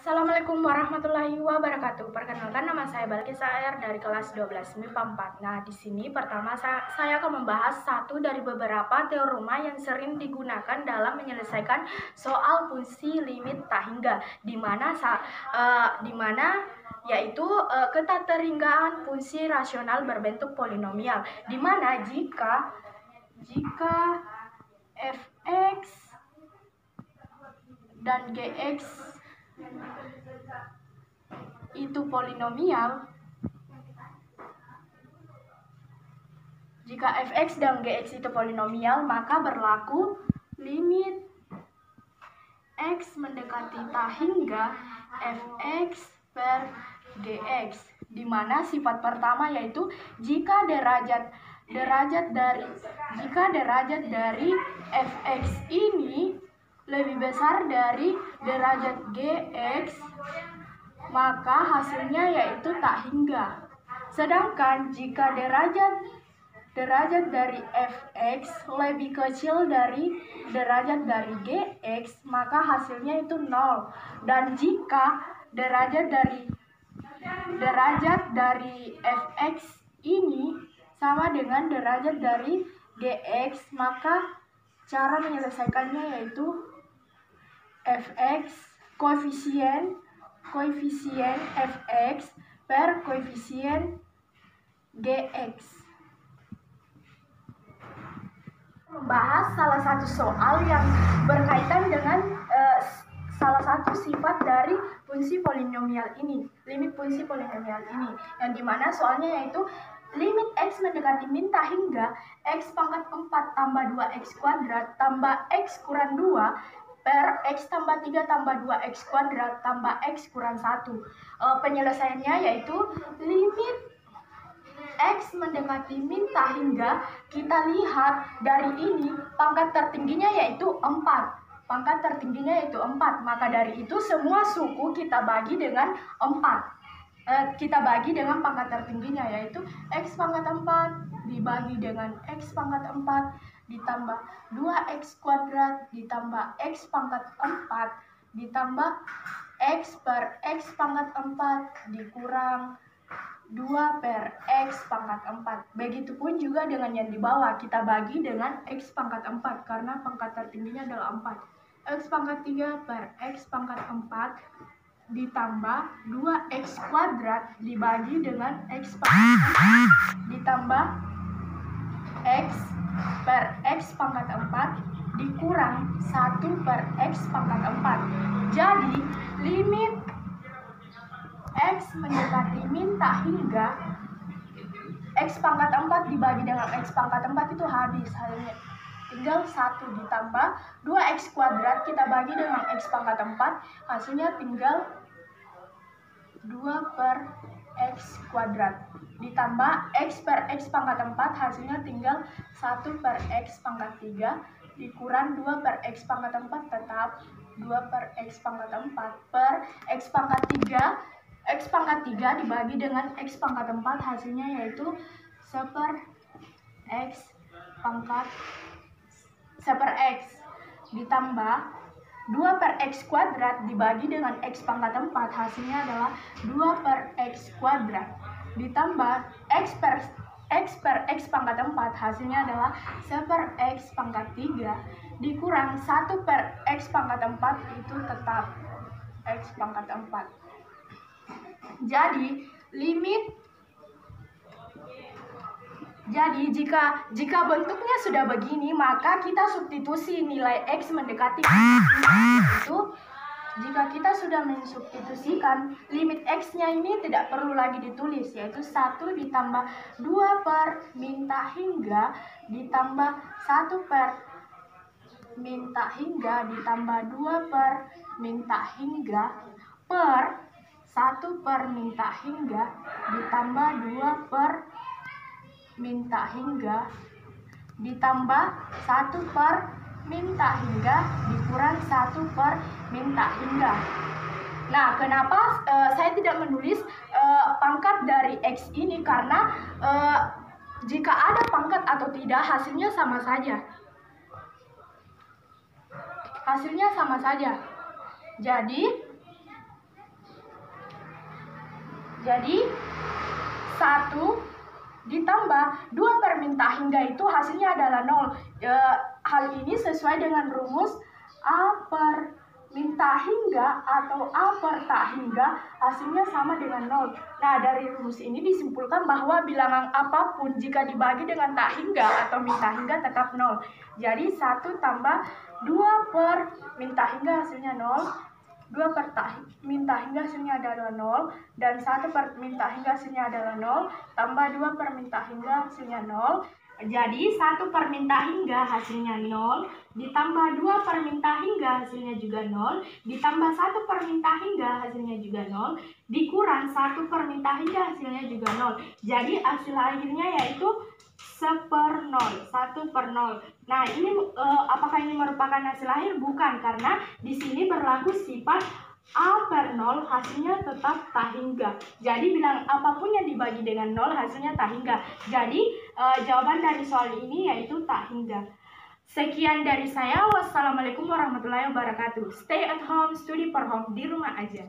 Assalamualaikum warahmatullahi wabarakatuh. Perkenalkan, nama saya Balkis Air dari kelas 12 MIPA 4. Nah, di sini pertama saya akan membahas satu dari beberapa teorema yang sering digunakan dalam menyelesaikan soal fungsi limit tak hingga, di mana yaitu ketaterhinggaan fungsi rasional berbentuk polinomial, di mana jika fx dan gx itu polinomial, jika fx dan gx itu polinomial, maka berlaku limit x mendekati tak hingga fx per gx, di mana sifat pertama yaitu jika derajat dari fx ini lebih besar dari derajat gx, maka hasilnya yaitu tak hingga. Sedangkan jika derajat dari fx lebih kecil dari derajat dari gx, maka hasilnya itu 0. Dan jika derajat dari fx ini sama dengan derajat dari gx, maka cara menyelesaikannya yaitu fx koefisien fx per koefisien gx. Membahas salah satu soal yang berkaitan dengan salah satu sifat dari fungsi polinomial ini, limit fungsi polinomial ini, yang dimana soalnya yaitu limit x mendekati min tak hingga x pangkat 4 tambah 2x kuadrat tambah x kurang 2 per x tambah 3 tambah 2x kuadrat tambah x kurang 1. Penyelesaiannya yaitu limit x mendekati min tak hingga, kita lihat dari ini pangkat tertingginya yaitu 4. Maka dari itu semua suku kita bagi dengan 4. Kita bagi dengan pangkat tertingginya yaitu x pangkat 4 dibagi dengan x pangkat 4 ditambah 2x kuadrat ditambah x pangkat 4 ditambah x per x pangkat 4 dikurang 2 per x pangkat 4. Begitupun juga dengan yang di bawah, kita bagi dengan x pangkat 4 karena pangkat tertingginya adalah 4. X pangkat 3 per x pangkat 4 ditambah 2x kuadrat dibagi dengan x pangkat 4 ditambah x per x pangkat 4 dikurang 1 per x pangkat 4. Jadi limit x mendekati min tak hingga x pangkat 4 dibagi dengan x pangkat 4 itu habis, hanya tinggal 1 ditambah 2x kuadrat kita bagi dengan x pangkat 4, hasilnya tinggal 2 per x kuadrat ditambah x per x pangkat 4, hasilnya tinggal 1 per x pangkat 3 dikurang 2 per x pangkat 4 tetap 2 per x pangkat 4 per x pangkat 3 dibagi dengan x pangkat 4, hasilnya yaitu 1 per x ditambah 2 per x kuadrat dibagi dengan x pangkat 4, hasilnya adalah 2 per x kuadrat ditambah x per x pangkat 4, hasilnya adalah 1 per x pangkat 3 dikurang 1 per x pangkat 4 itu tetap x pangkat 4. Jadi jika bentuknya sudah begini, maka kita substitusi nilai x mendekati itu. Jika kita sudah mensubstitusikan, limit x-nya ini tidak perlu lagi ditulis, yaitu 1 ditambah 2 per min tak hingga ditambah 1 per min tak hingga ditambah 2 per min tak hingga per 1 per min tak hingga ditambah 2 per min tak hingga ditambah 1 per min tak hingga dikurang 1 per min tak hingga. Nah, kenapa saya tidak menulis pangkat dari x ini? Karena jika ada pangkat atau tidak, hasilnya sama saja. Jadi Jadi 1 ditambah 2 per min tak hingga itu hasilnya adalah 0. Hal ini sesuai dengan rumus A per min tak hingga atau A per tak hingga hasilnya sama dengan 0. Nah, dari rumus ini disimpulkan bahwa bilangan apapun jika dibagi dengan tak hingga atau min tak hingga tetap 0. Jadi 1 tambah 2 per min tak hingga hasilnya 0. 2 per min tak hingga hasilnya adalah 0, dan 1 per min tak hingga hasilnya adalah 0, tambah 2 per min tak hingga hasilnya 0. Jadi 1 per min tak hingga hasilnya 0, ditambah 2 per min tak hingga hasilnya juga 0, ditambah 1 per min tak hingga hasilnya juga 0, dikurang 1 per min tak hingga hasilnya juga 0. Jadi hasil akhirnya yaitu 1/0. Nah, ini apakah ini merupakan hasil akhir? Bukan, karena di sini berlaku sifat A per 0 hasilnya tetap tak hingga. Jadi bilangan apapun yang dibagi dengan 0 hasilnya tak hingga. Jadi jawaban dari soal ini yaitu tak hingga. Sekian dari saya. Wassalamualaikum warahmatullahi wabarakatuh. Stay at home, study for home, di rumah aja.